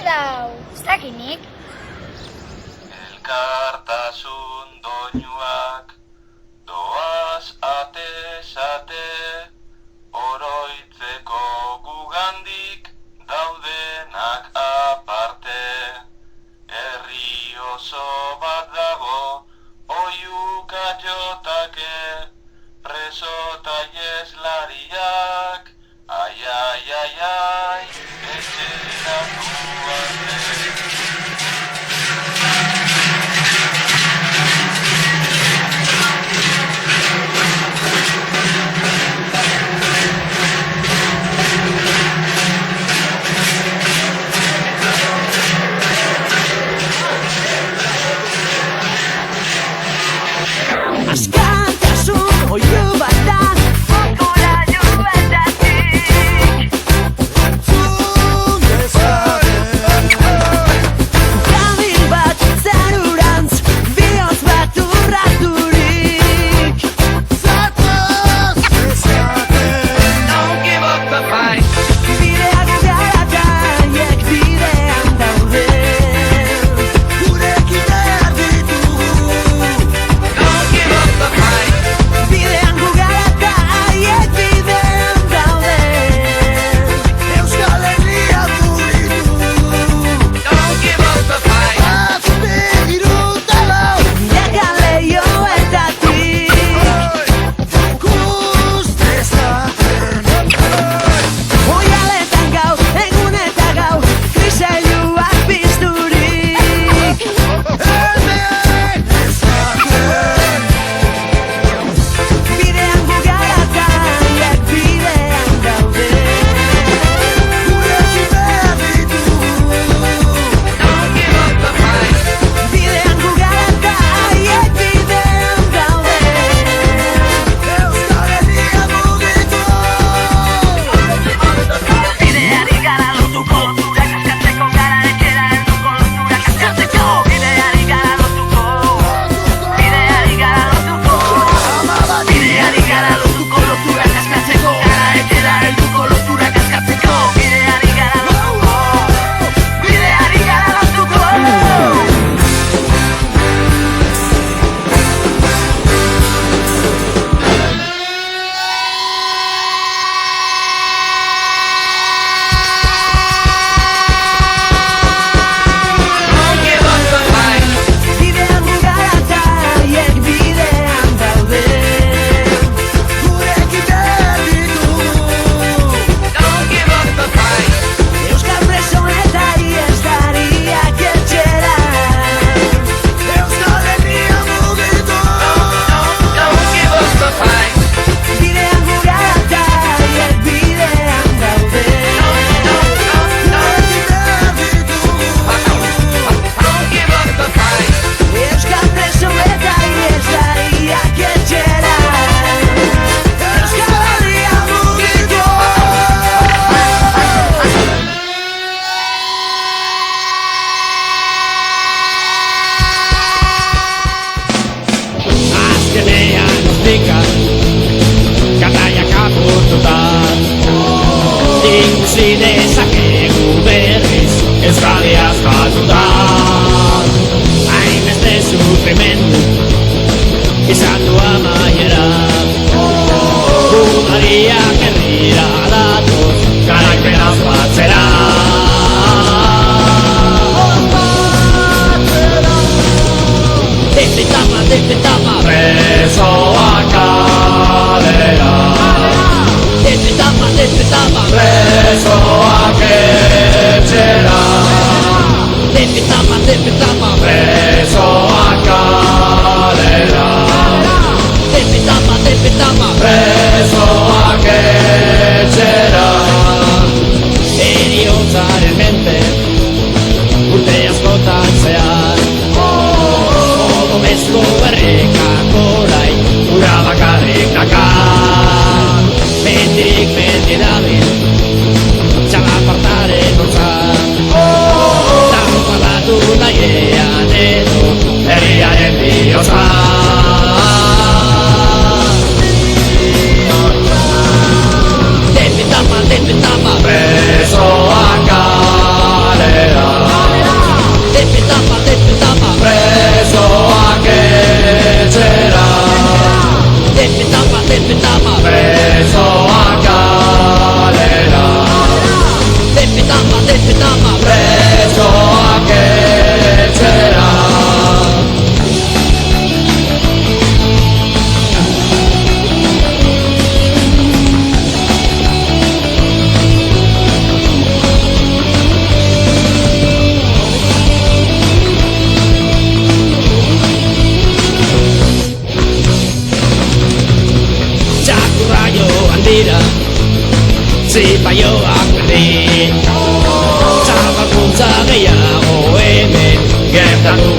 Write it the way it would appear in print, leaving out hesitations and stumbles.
dau, ez dakinik. Elkartasun doinuak doaz atez ate, oroitzeko gugandik daudenak aparte. Herri oso bat dago, oiuka jotake, preso ta ieslariak, ai, ai, ai, ai, etxeratu arte. Askatasun oiu bat da, Kultura juetatik zun dezaten. Gabil bat zarurantz, bihotz bat urraturik. Zatoz dezaten. Don't give up the fight. Bideak garataiek bidean daude. Gurekin behar ditugu. Don't give up the fight. Bidean garataiek bidean daude. Euskal Herria mugitu. Don't give up the fight. Azpi irutela. Milaka lehioetatik. Ikus dezaten. Oialetan gau, egun eta gau, kriseiluak pizturik. Hemen dezaten. Bidean garataiek bidean daude. Gurekin behar ditugu. Don't give up the fight. Bidean garataiek bidean daude. Euskal Herria mugitu. Bideari gara lotuko lotura kaskatzeko, gara etxera helduko lotura kaskatzeko. Bideari gara lotuko, bideari gara lotuko. Bideari gara lotuko lotura kaskatzeko, gara etxera helduko lotura kaskatzeko. Bideari gara lotuko, bideari gara lotuko. Don't give up the fight. Bidean garataiek bidean daude. Gurekin behar ditugu. Don't give up the fight. Euskal preso eta iheslariak etxera. Euskal Herria mugitu. Don't give up the fight. Bidean garataiek bidean daude. Gurekin behar ditugu. Don't give up the fight. Euskal preso eta iheslariak etxera. Euskal Herria mugitu. Azkenean ustika Kataiak apurtuta Ikusi dezakegu berriz Euskadi askatuta Hainbeste sufrimendu Izan du amaiera Gudariak herrira datoz Garaipenaz batzera Defetama presoak kalera Defetama presoak etxera Defetama presoak kalera balioak erdi Zabalkuntza gehiago hemen gertatu